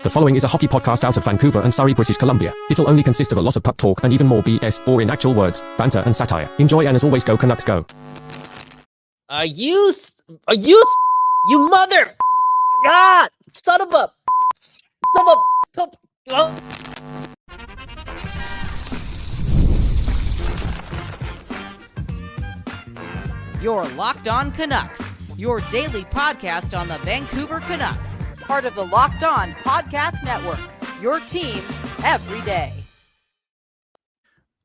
The following is a hockey podcast out of Vancouver and Surrey, British Columbia. It'll only consist of a lot of puck talk and even more BS, or in actual words, banter and satire. Enjoy, and as always, go Canucks go. You mother! God! Son of a... You're Locked On Canucks, your daily podcast on the Vancouver Canucks. Part of the Locked On Podcast Network, your team every day.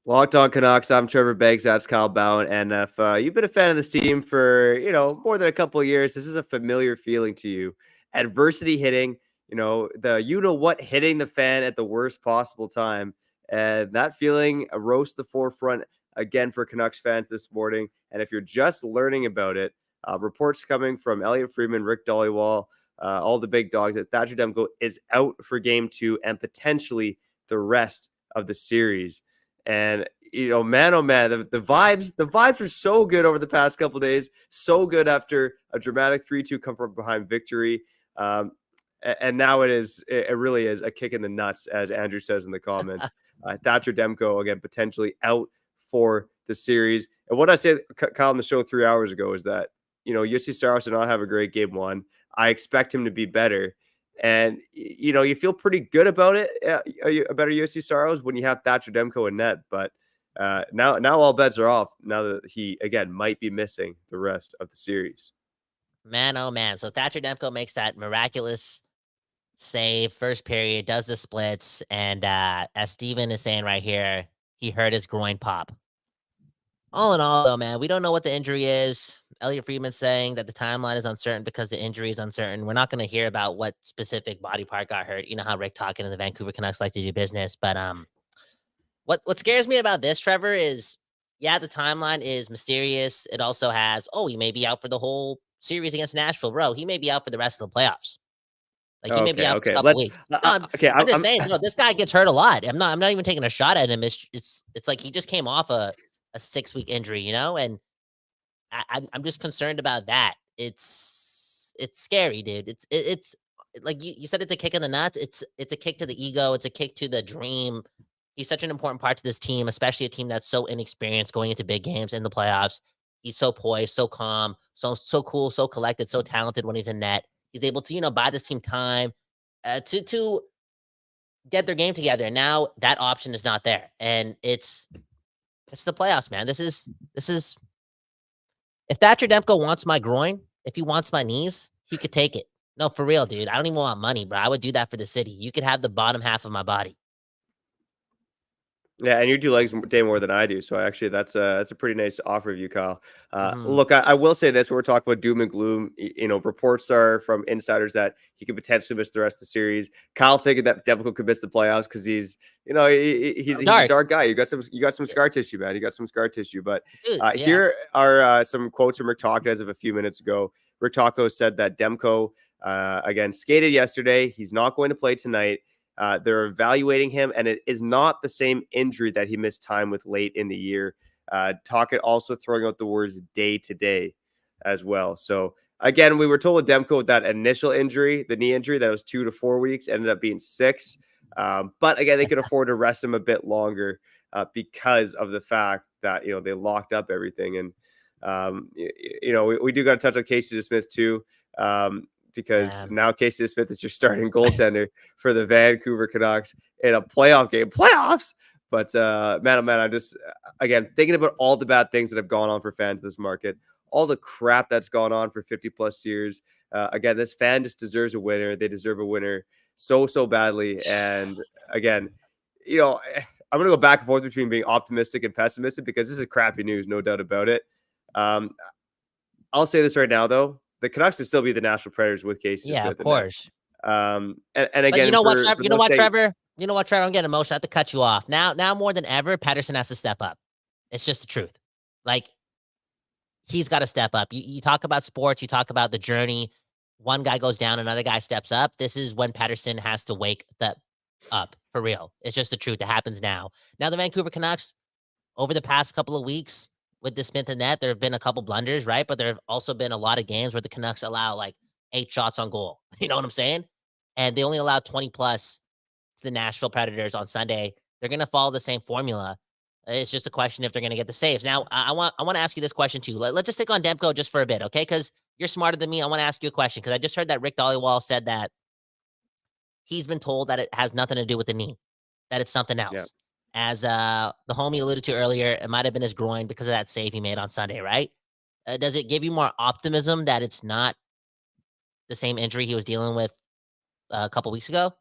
Locked On Canucks, I'm Trevor Beggs, that's Kyle Bowen, and if you've been a fan of this team for, more than a couple of years, this is a familiar feeling to you. Adversity hitting, what hitting the fan at the worst possible time, and that feeling rose to the forefront again for Canucks fans this morning. And if you're just learning about it, reports coming from Elliot Friedman, Rick Dhaliwal, all the big dogs, that Thatcher Demko is out for game 2 and potentially the rest of the series. And, man, oh man, the vibes are so good over the past couple of days. So good after a dramatic 3-2 come from behind victory. And now it really is a kick in the nuts, as Andrew says in the comments. Thatcher Demko, again, potentially out for the series. And what I said, Kyle, on the show 3 hours ago is that, Jussi Saros did not have a great game 1. I expect him to be better. And, you feel pretty good about it, about Jussi Saros when you have Thatcher Demko in net. But now all bets are off now that he, again, might be missing the rest of the series. Man, oh man. So Thatcher Demko makes that miraculous save, first period, does the splits. And as Steven is saying right here, he hurt his groin pop. All in all, though, man, we don't know what the injury is. Elliot Friedman saying that the timeline is uncertain because the injury is uncertain. We're not going to hear about what specific body part got hurt. You know how Rick Talkin and the Vancouver Canucks like to do business. But what scares me about this, Trevor, is, yeah, the timeline is mysterious. It also has, he may be out for the whole series against Nashville. Bro, he may be out for the rest of the playoffs. Like, he may be out for a couple weeks. I'm just saying, this guy gets hurt a lot. I'm not even taking a shot at him. It's like he just came off a 6-week injury, and I'm just concerned about that. It's scary, dude. It's like you said, it's a kick in the nuts. It's a kick to the ego. It's a kick to the dream. He's such an important part to this team, especially a team that's so inexperienced going into big games in the playoffs. He's so poised, so calm, so cool, so collected, so talented when he's in net. He's able to, buy this team time to get their game together. And now that option is not there. And it's the playoffs, man. This is if Thatcher Demko wants my groin, if he wants my knees, he could take it. No, for real, dude. I don't even want money, bro. I would do that for the city. You could have the bottom half of my body. Yeah, and you do legs day more than I do, so actually that's a pretty nice offer of you, Kyle. Look, I will say this: when we're talking about doom and gloom, reports are from insiders that he could potentially miss the rest of the series. Kyle thinking that Demko could miss the playoffs because he's a dark guy. You got some scar tissue, man. You got some scar tissue. But here are some quotes from Rick Talko as of a few minutes ago. Rick Talko said that Demko again skated yesterday. He's not going to play tonight. They're evaluating him, and it is not the same injury that he missed time with late in the year. Talkett also throwing out the words day to day as well. So again, we were told with Demko with that initial injury, the knee injury, that was 2 to 4 weeks, ended up being 6. But again, they could afford to rest him a bit longer because of the fact that, they locked up everything. And, we do got to touch on Casey DeSmith too. Because now Casey DeSmith is your starting goaltender for the Vancouver Canucks in a playoff game. Playoffs! But, man, oh man, I'm just, again, thinking about all the bad things that have gone on for fans in this market, all the crap that's gone on for 50-plus years. Again, this fan just deserves a winner. They deserve a winner so badly. And, again, I'm going to go back and forth between being optimistic and pessimistic because this is crappy news, no doubt about it. I'll say this right now, though. The Canucks will still be the Nashville Predators with Casey. Yeah, of course. And again, but you know what, Trevor? You know what, Trevor? I'm getting emotional. I have to cut you off. Now more than ever, Patterson has to step up. It's just the truth. Like, he's got to step up. You talk about sports. You talk about the journey. One guy goes down, another guy steps up. This is when Patterson has to wake that up for real. It's just the truth. It happens now. Now the Vancouver Canucks, over the past couple of weeks, with DeSmith and net, there have been a couple blunders, right? But there have also been a lot of games where the Canucks allow like 8 shots on goal. You know what I'm saying? and they only allowed 20 plus to the Nashville Predators on Sunday. They're going to follow the same formula. It's just a question if they're going to get the saves. Now, I want to ask you this question too. Let's just stick on Demko just for a bit, okay? Because you're smarter than me. I want to ask you a question because I just heard that Rick Dhaliwal said that he's been told that it has nothing to do with the knee, that it's something else. Yeah. As the homie alluded to earlier, it might have been his groin because of that save he made on Sunday, right? Does it give you more optimism that it's not the same injury he was dealing with a couple weeks ago?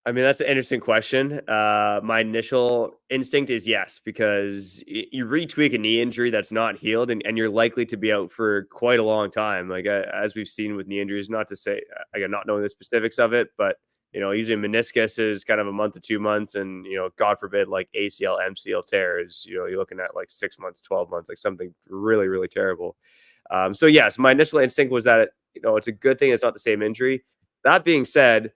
I mean, that's an interesting question. My initial instinct is yes, because you retweak a knee injury that's not healed and you're likely to be out for quite a long time. Like as we've seen with knee injuries, not to say, again, not knowing the specifics of it, but, usually meniscus is kind of a month to 2 months and, God forbid, like ACL, MCL tears, you're looking at like 6 months, 12 months, like something really, really terrible. So yes, my initial instinct was that, it's a good thing it's not the same injury. That being said,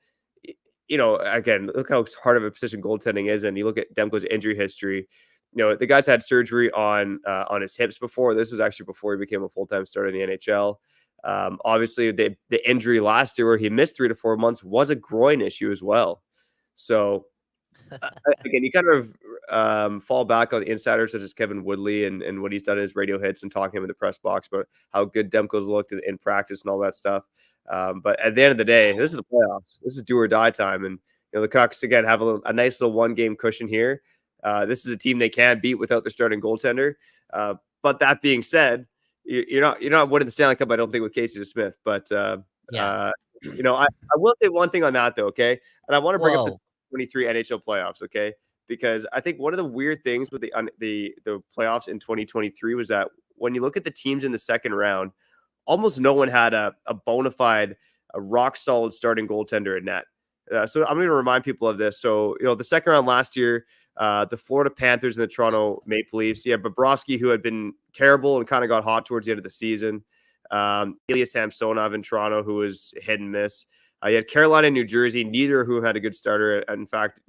again, look how hard of a position goaltending is. And you look at Demko's injury history, the guy's had surgery on his hips before. This is actually before he became a full-time starter in the NHL. Obviously, the injury last year where he missed 3 to 4 months was a groin issue as well. So, again, you kind of fall back on the insiders such as Kevin Woodley and what he's done in his radio hits and talking to him in the press box about how good Demko's looked in practice and all that stuff. But at the end of the day, this is the playoffs. This is do or die time. And, the Canucks, again, have a nice little one-game cushion here. This is a team they can't beat without their starting goaltender. But that being said, you're not winning the Stanley Cup, I don't think, with Casey DeSmith. But, I will say one thing on that, though, okay? And I want to bring up the 23 NHL playoffs, okay? Because I think one of the weird things with the playoffs in 2023 was that when you look at the teams in the second round, almost no one had a bona fide, a rock solid starting goaltender in net. So I'm going to remind people of this. So, the second round last year, the Florida Panthers and the Toronto Maple Leafs. Yeah, Bobrovsky, who had been terrible and kind of got hot towards the end of the season. Ilya Samsonov in Toronto, who was hit and miss. You had Carolina and New Jersey, neither of whom had a good starter. In fact,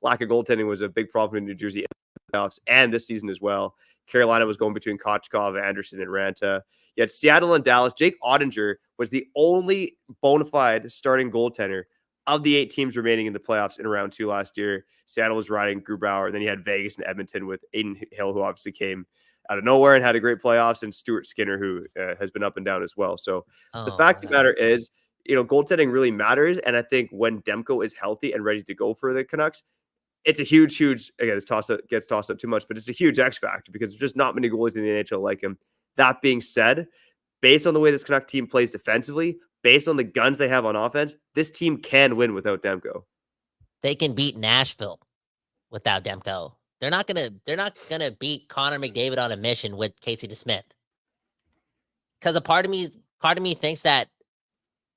lack of goaltending was a big problem in New Jersey in the playoffs and this season as well. Carolina was going between Kochkov, Anderson, and Ranta. You had Seattle and Dallas. Jake Ottinger was the only bona fide starting goaltender of the 8 teams remaining in the playoffs in round 2 last year. Seattle was riding Grubauer. And then you had Vegas and Edmonton with Aiden Hill, who obviously came out of nowhere and had a great playoffs, and Stuart Skinner, who has been up and down as well. So the fact of the matter is, goaltending really matters. And I think when Demko is healthy and ready to go for the Canucks, it's a huge, again, gets tossed up too much, but it's a huge X factor because there's just not many goalies in the NHL like him. That being said, based on the way this Canuck team plays defensively, based on the guns they have on offense, this team can win without Demko. They can beat Nashville without Demko. They're not gonna beat Connor McDavid on a mission with Casey DeSmith. Because a part of me thinks that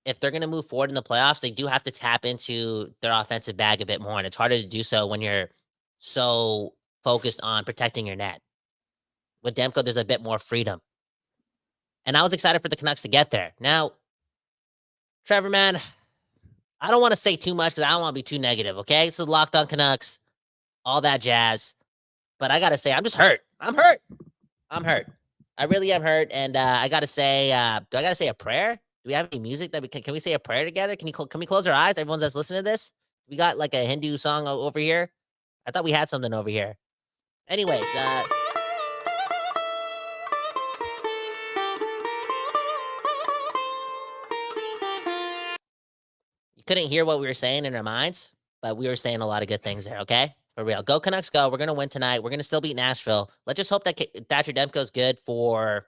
if they're going to move forward in the playoffs, they do have to tap into their offensive bag a bit more. And it's harder to do so when you're so focused on protecting your net. With Demko, there's a bit more freedom. And I was excited for the Canucks to get there. Now, Trevor, man, I don't want to say too much because I don't want to be too negative, okay? So Locked On Canucks, all that jazz. But I got to say, I'm just hurt. I'm hurt. I really am hurt. And I got to say, do I got to say a prayer? Do we have any music that can we say a prayer together? Can we close our eyes? Everyone that's listening to this, we got like a Hindu song over here. I thought we had something over here. Anyways, you couldn't hear what we were saying in our minds, but we were saying a lot of good things there. Okay, for real. Go Canucks, go! We're gonna win tonight. We're gonna still beat Nashville. Let's just hope that Thatcher Demko is good for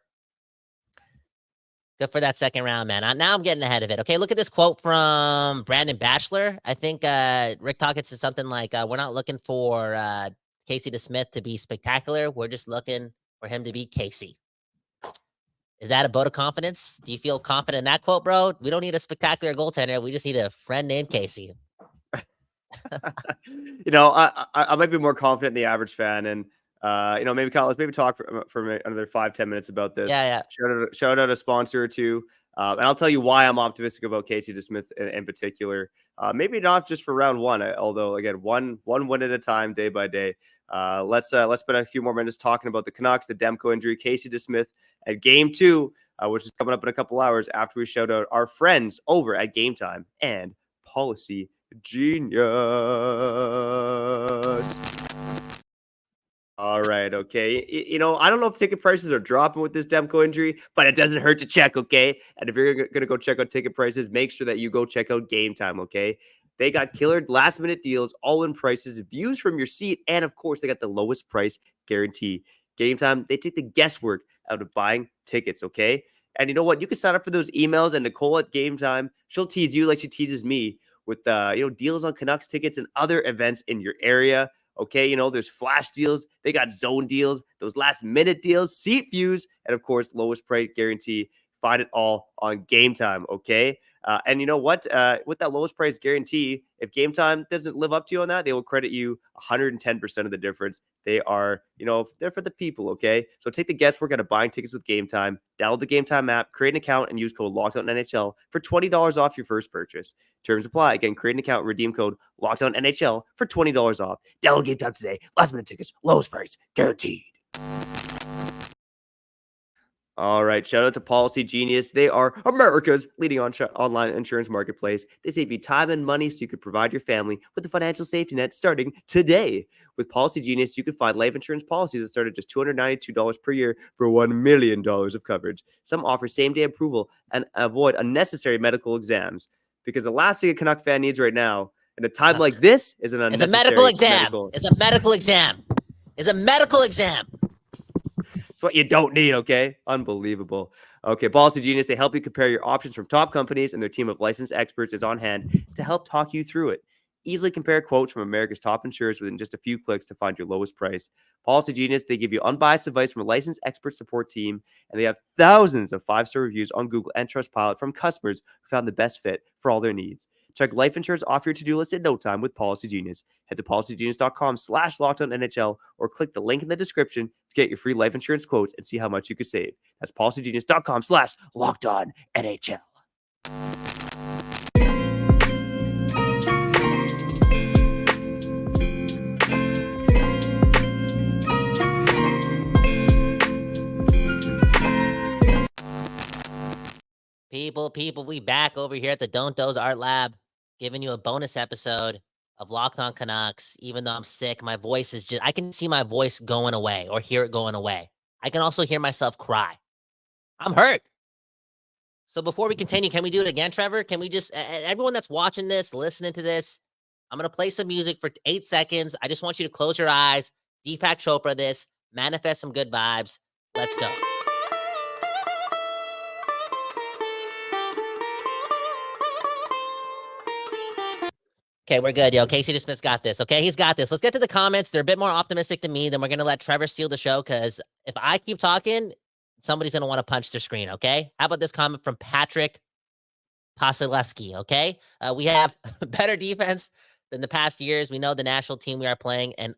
that second round, man. Now I'm getting ahead of it. Okay, look at this quote from Brandon Batchelor. I think Rick Tocchet said something like, we're not looking for Casey DeSmith to be spectacular. We're just looking for him to be Casey. Is that a vote of confidence? Do you feel confident in that quote, bro? We don't need a spectacular goaltender. We just need a friend named Casey. I might be more confident than the average fan. And maybe Kyle, let's maybe talk for another 5-10 minutes about this. Yeah. Shout out a sponsor or two. And I'll tell you why I'm optimistic about Casey DeSmith in particular. Maybe not just for round 1, although again, one win at a time, day by day. Let's spend a few more minutes talking about the Canucks, the Demko injury, Casey DeSmith at game 2 which is coming up in a couple hours after we shout out our friends over at Gametime and Policy Genius. All right, okay. I don't know if ticket prices are dropping with this Demko injury, but it doesn't hurt to check, okay? And if you're going to go check out ticket prices, make sure that you go check out Gametime, okay? They got killer last-minute deals, all-in prices, views from your seat, and, of course, they got the lowest price guarantee. Gametime, they take the guesswork out of buying tickets, okay? And you know what? You can sign up for those emails, and Nicole at Gametime, she'll tease you like she teases me with, deals on Canucks tickets and other events in your area. Okay, there's flash deals. They got zone deals, those last-minute deals, seat views, and, of course, lowest price guarantee. Find it all on Gametime, okay? And you know what? With that lowest price guarantee, if Gametime doesn't live up to you on that, they will credit you 110% of the difference. They are, they're for the people, okay? So take the guesswork out of buying tickets with Gametime. Download the Gametime app, create an account, and use code LOCKEDONNHL for $20 off your first purchase. Terms apply. Again, create an account, redeem code LOCKEDONNHL for $20 off. Download Gametime today. Last minute tickets, lowest price, guaranteed. All right, shout out to Policy Genius. They are America's leading online insurance marketplace. They save you time and money so you can provide your family with a financial safety net starting today. With Policy Genius, you can find life insurance policies that start at just $292 per year for $1 million of coverage. Some offer same-day approval and avoid unnecessary medical exams, because the last thing a Canuck fan needs right now in a time like this is an unnecessary medical exam. It's a medical exam. It's a medical exam. It's what you don't need, okay? Unbelievable. Okay, Policy Genius, they help you compare your options from top companies, and their team of licensed experts is on hand to help talk you through it. Easily compare quotes from America's top insurers within just a few clicks to find your lowest price. Policy Genius, they give you unbiased advice from a licensed expert support team, and they have thousands of 5-star reviews on Google and Trustpilot from customers who found the best fit for all their needs. Check life insurance off your to-do list in no time with Policy Genius. Head to policygenius.com/LockedOnNHL or click the link in the description to get your free life insurance quotes and see how much you could save. That's policygenius.com/LockedOnNHL. People, we back over here at the Don't Doze Art Lab, giving you a bonus episode of Locked On Canucks. Even though I'm sick, my voice is I can see my voice going away or hear it going away. I can also hear myself cry. I'm hurt. So before we continue, can we do it again, Trevor? Can we just, everyone that's watching this, listening to this, I'm going to play some music for 8 seconds. I just want you to close your eyes, Deepak Chopra this, manifest some good vibes. Let's go. Okay, we're good, yo. Casey DeSmith's got this, okay? He's got this. Let's get to the comments. They're a bit more optimistic than me. Then we're going to let Trevor steal the show, because if I keep talking, somebody's going to want to punch their screen, okay? How about this comment from Patrick Pasileski, okay? We have better defense than the past years. We know the national team we are playing and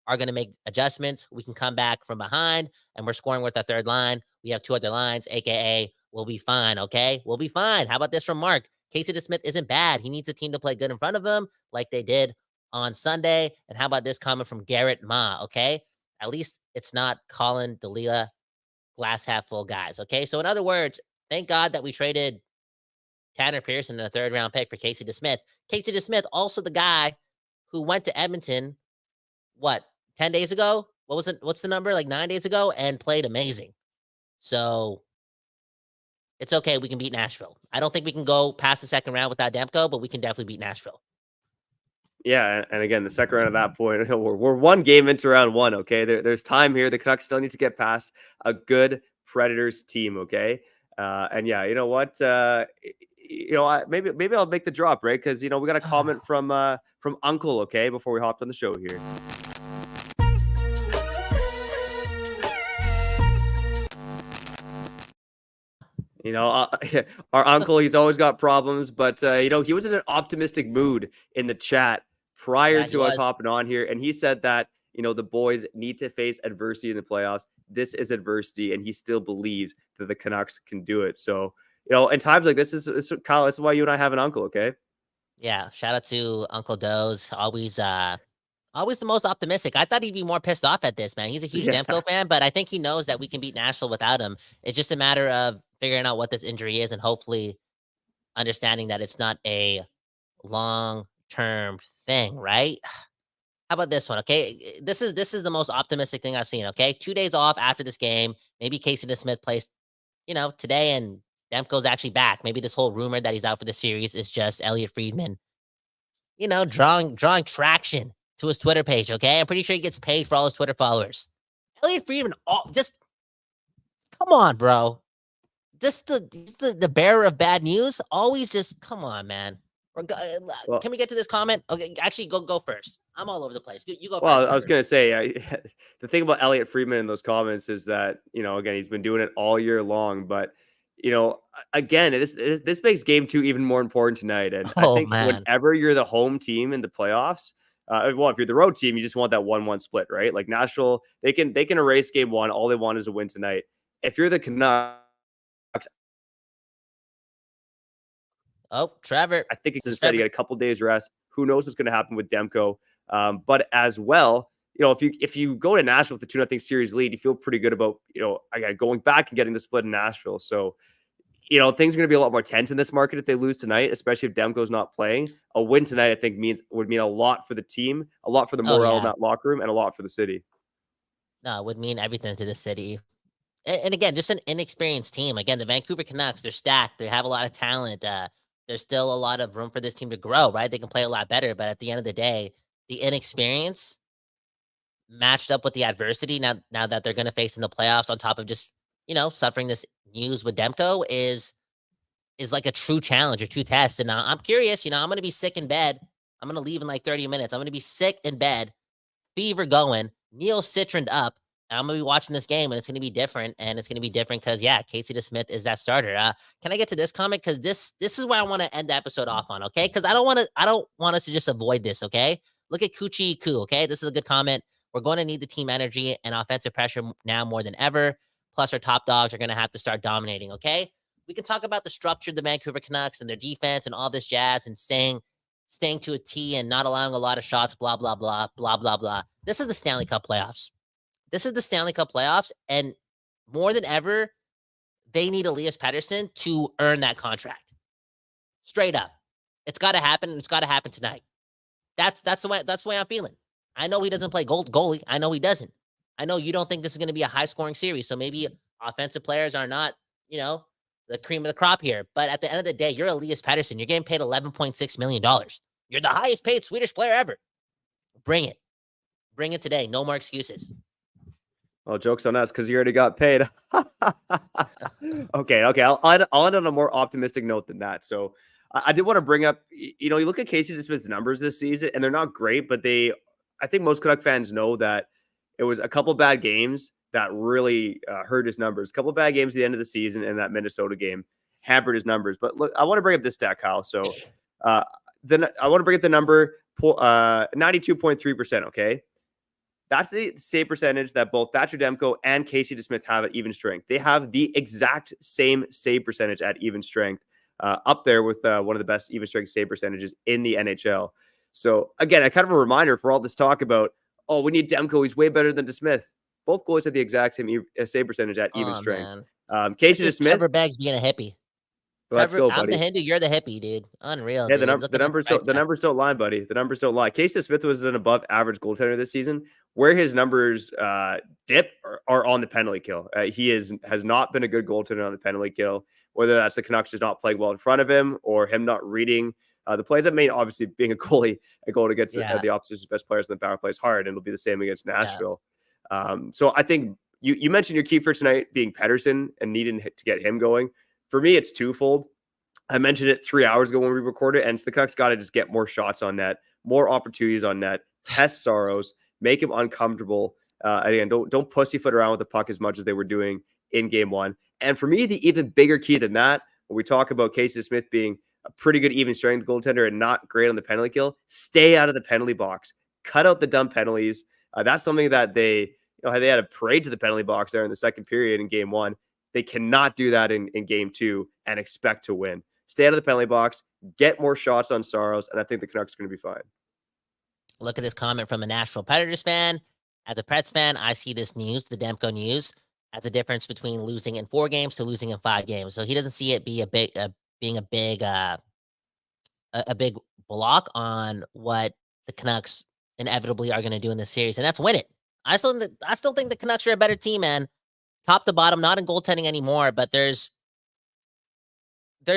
are going to make adjustments. We can come back from behind, and we're scoring with our third line. We have 2 other lines, a.k.a. we'll be fine, okay? We'll be fine. How about this from Mark? Casey DeSmith isn't bad. He needs a team to play good in front of him like they did on Sunday. And how about this comment from Garrett Ma, okay? At least it's not Colin Delila glass half full guys, okay? So in other words, thank God that we traded Tanner Pearson in a 3rd-round pick for Casey DeSmith. Casey DeSmith, also the guy who went to Edmonton, 10 days ago? What's the number? Like 9 days ago, and played amazing. So it's okay. We can beat Nashville. I don't think we can go past the 2nd round without Demko, but we can definitely beat Nashville. Yeah, and again, the 2nd round at that point, we're 1 game into round 1, okay? There's time here. The Canucks still need to get past a good Predators team, okay? And yeah, you know what? Maybe I'll make the drop, right? Because, we got a comment from Uncle, okay, before we hopped on the show here. Our uncle, he's always got problems, but, he was in an optimistic mood in the chat prior to us hopping on here. And he said that, the boys need to face adversity in the playoffs. This is adversity, and he still believes that the Canucks can do it. So, in times like this, Kyle, this is why you and I have an uncle, okay? Yeah, shout out to Uncle Doze. Always the most optimistic. I thought he'd be more pissed off at this, man. He's a huge Demko fan, but I think he knows that we can beat Nashville without him. It's just a matter of figuring out what this injury is and hopefully understanding that it's not a long-term thing, right? How about this one? Okay, this is the most optimistic thing I've seen. Okay, 2 days off after this game. Maybe Casey DeSmith plays, today, and Demko's actually back. Maybe this whole rumor that he's out for the series is just Elliot Friedman, drawing traction to his Twitter page. Okay, I'm pretty sure he gets paid for all his Twitter followers. Elliot Friedman, just come on, bro. Just the bearer of bad news. Always just come on, man. Can we get to this comment? Okay, actually, go first. I'm all over the place. You go first. Well, I was going to say, the thing about Elliot Friedman in those comments is that, again, he's been doing it all year long. But, again, this makes game 2 even more important tonight. And I think whenever you're the home team in the playoffs, well, if you're the road team, you just want that 1-1 split, right? Like Nashville, they can erase game 1. All they want is a win tonight. If you're the Canucks, Trevor, I think it's said he got a couple days rest. Who knows what's going to happen with Demko? But as well, if you go to Nashville with the 2-0 series lead, you feel pretty good about, again, going back and getting the split in Nashville. So, things are going to be a lot more tense in this market if they lose tonight, especially if Demko's not playing. A win tonight, I think, would mean a lot for the team, a lot for the morale in that locker room, and a lot for the city. No, it would mean everything to the city. And again, just an inexperienced team. Again, the Vancouver Canucks, they're stacked. They have a lot of talent. There's still a lot of room for this team to grow, right? They can play a lot better, but at the end of the day, the inexperience matched up with the adversity now that they're going to face in the playoffs, on top of just, suffering this news with Demko is like a true challenge or true test. And I'm curious, I'm going to be sick in bed. I'm going to leave in like 30 minutes. I'm going to be sick in bed, fever going, Neil citroned up. I'm going to be watching this game, and it's going to be different. And it's going to be different because, Casey DeSmith is that starter. Can I get to this comment? Because this is where I want to end the episode off on, okay? Because I don't want us to just avoid this, okay? Look at Kuchi Ku, okay? This is a good comment. We're going to need the team energy and offensive pressure now more than ever. Plus, our top dogs are going to have to start dominating, okay? We can talk about the structure of the Vancouver Canucks and their defense and all this jazz and staying to a T and not allowing a lot of shots, blah, blah, blah, blah, blah, blah. This is the Stanley Cup playoffs. And more than ever, they need Elias Pettersson to earn that contract. Straight up. It's got to happen. It's got to happen tonight. That's the way I'm feeling. I know he doesn't play goalie. I know he doesn't. I know you don't think this is going to be a high-scoring series, so maybe offensive players are not, the cream of the crop here. But at the end of the day, you're Elias Pettersson. You're getting paid $11.6 million. You're the highest-paid Swedish player ever. Bring it. Bring it today. No more excuses. Well, joke's on us because you already got paid. Okay. I'll end on a more optimistic note than that. So I did want to bring up, you look at Casey DeSmith's numbers this season, and they're not great, but I think most Canuck fans know that it was a couple bad games that really hurt his numbers. A couple bad games at the end of the season, and that Minnesota game hampered his numbers. But look, I want to bring up this stat, Kyle. So then I want to bring up the number 92.3%. Okay. That's the same percentage that both Thatcher Demko and Casey DeSmith have at even strength. They have the exact same save percentage at even strength, up there with one of the best even strength save percentages in the NHL. So again, a kind of a reminder for all this talk about, we need Demko. He's way better than DeSmith. Both goalies have the exact same save percentage at even strength. Casey DeSmith. Trevor Beggs being a hippie. Well, let's go, buddy. I'm the Hindu. You're the hippie, dude. Unreal. Yeah, dude. the numbers don't lie, buddy. The numbers don't lie. Casey DeSmith was an above average goaltender this season. Where his numbers dip are on the penalty kill. He has not been a good goaltender on the penalty kill. Whether that's the Canucks just not playing well in front of him or him not reading the plays. That may obviously being a goal against the opposition's best players in the power play is hard, and it'll be the same against Nashville. So I think you mentioned your key for tonight being Pettersson and needing to get him going. For me, it's twofold. I mentioned it 3 hours ago when we recorded, and the Canucks got to just get more shots on net, more opportunities on net, test Saros, make him uncomfortable. Again, don't pussyfoot around with the puck as much as they were doing in game 1. And for me, the even bigger key than that, when we talk about Casey DeSmith being a pretty good even strength goaltender and not great on the penalty kill, stay out of the penalty box, cut out the dumb penalties. That's something that they had a parade to the penalty box there in the second period in game 1. They cannot do that in game 2 and expect to win. Stay out of the penalty box, get more shots on Saros, and I think the Canucks are going to be fine. Look at this comment from a Nashville Predators fan. As a Preds fan, I see this news, the Demko news, as a difference between losing in 4 games to losing in 5 games. So he doesn't see it be being a big block on what the Canucks inevitably are going to do in this series, and that's win it. I still think the Canucks are a better team, man. Top to bottom, not in goaltending anymore, but there's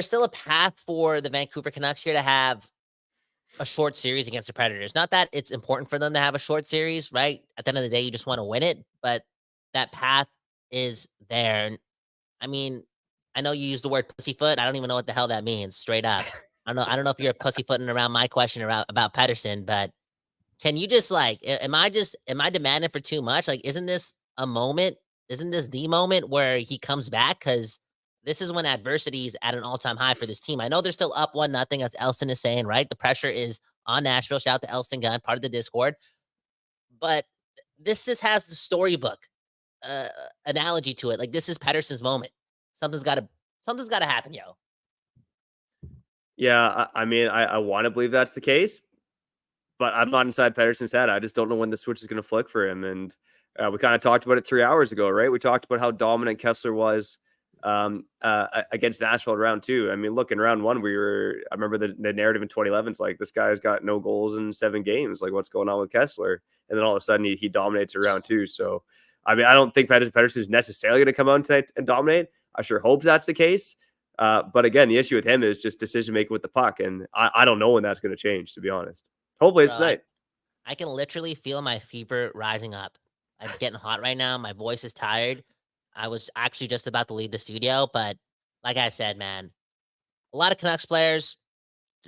still a path for the Vancouver Canucks here to have a short series against the Predators. Not that it's important for them to have a short series, right? At the end of the day, you just want to win it, but that path is there. And I mean, I know you used the word pussyfoot. I don't even know what the hell that means, straight up. I don't know if you're pussyfooting around my question about Pettersson, but can you just am I demanding for too much? Like, isn't this a moment? Isn't this the moment where he comes back? Because this is when adversity is at an all-time high for this team. I know they're still up 1-0, as Elston is saying, right? The pressure is on Nashville. Shout out to Elston Gunn, part of the Discord. But this just has the storybook analogy to it. Like, this is Pettersson's moment. Something's got to happen, yo. Yeah, I mean, I want to believe that's the case, but I'm not inside Pettersson's head. I just don't know when the switch is going to flick for him. And we kind of talked about it 3 hours ago, right? We talked about how dominant Kessler was against Nashville in round 2. I mean, look, in round 1, I remember the narrative in 2011. It's like, this guy's got no goals in 7 games. Like, what's going on with Kessler? And then all of a sudden he dominates in round 2. So, I mean, I don't think Pettersson is necessarily going to come out tonight and dominate. I sure hope that's the case. But again, the issue with him is just decision-making with the puck. And I don't know when that's going to change, to be honest. Hopefully it's tonight. I can literally feel my fever rising up. I'm getting hot right now. My voice is tired. I was actually just about to leave the studio, but like I said, man, a lot of Canucks players,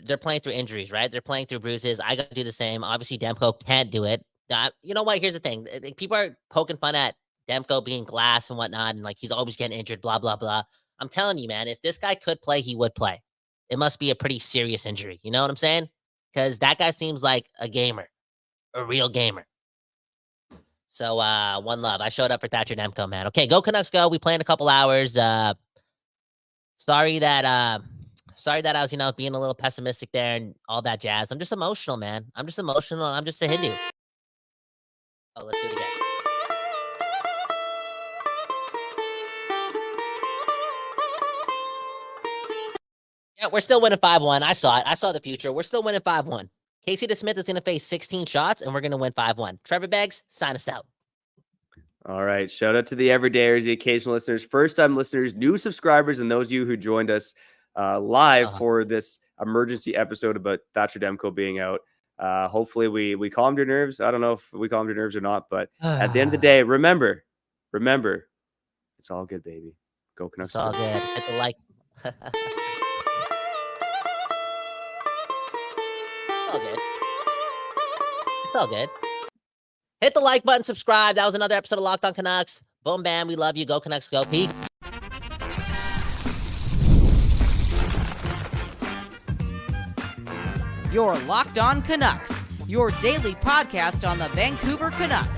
they're playing through injuries, right? They're playing through bruises. I got to do the same. Obviously, Demko can't do it. You know what? Here's the thing. People are poking fun at Demko being glass and whatnot, and like he's always getting injured, blah, blah, blah. I'm telling you, man, if this guy could play, he would play. It must be a pretty serious injury. You know what I'm saying? Because that guy seems like a gamer, a real gamer. So, one love. I showed up for Thatcher Demko, man. Okay, go Canucks, go. We play in a couple hours. Sorry that I was, being a little pessimistic there and all that jazz. I'm just emotional, man. I'm just emotional. I'm just a Hindu. Oh, let's do it again. Yeah, we're still winning 5-1. I saw it. I saw the future. We're still winning 5-1. Casey DeSmith is going to face 16 shots, and we're going to win 5-1. Trevor Beggs, sign us out. All right. Shout out to the everydayers, the occasional listeners, first-time listeners, new subscribers, and those of you who joined us live for this emergency episode about Thatcher Demko being out. Hopefully we calmed your nerves. I don't know if we calmed your nerves or not, but at the end of the day, remember, it's all good, baby. Go Canucks. It's all good. Hit the like. It's all good. Hit the like button, subscribe. That was another episode of Locked On Canucks. Boom, bam. We love you. Go Canucks, go. Peace. You're Locked On Canucks, your daily podcast on the Vancouver Canucks,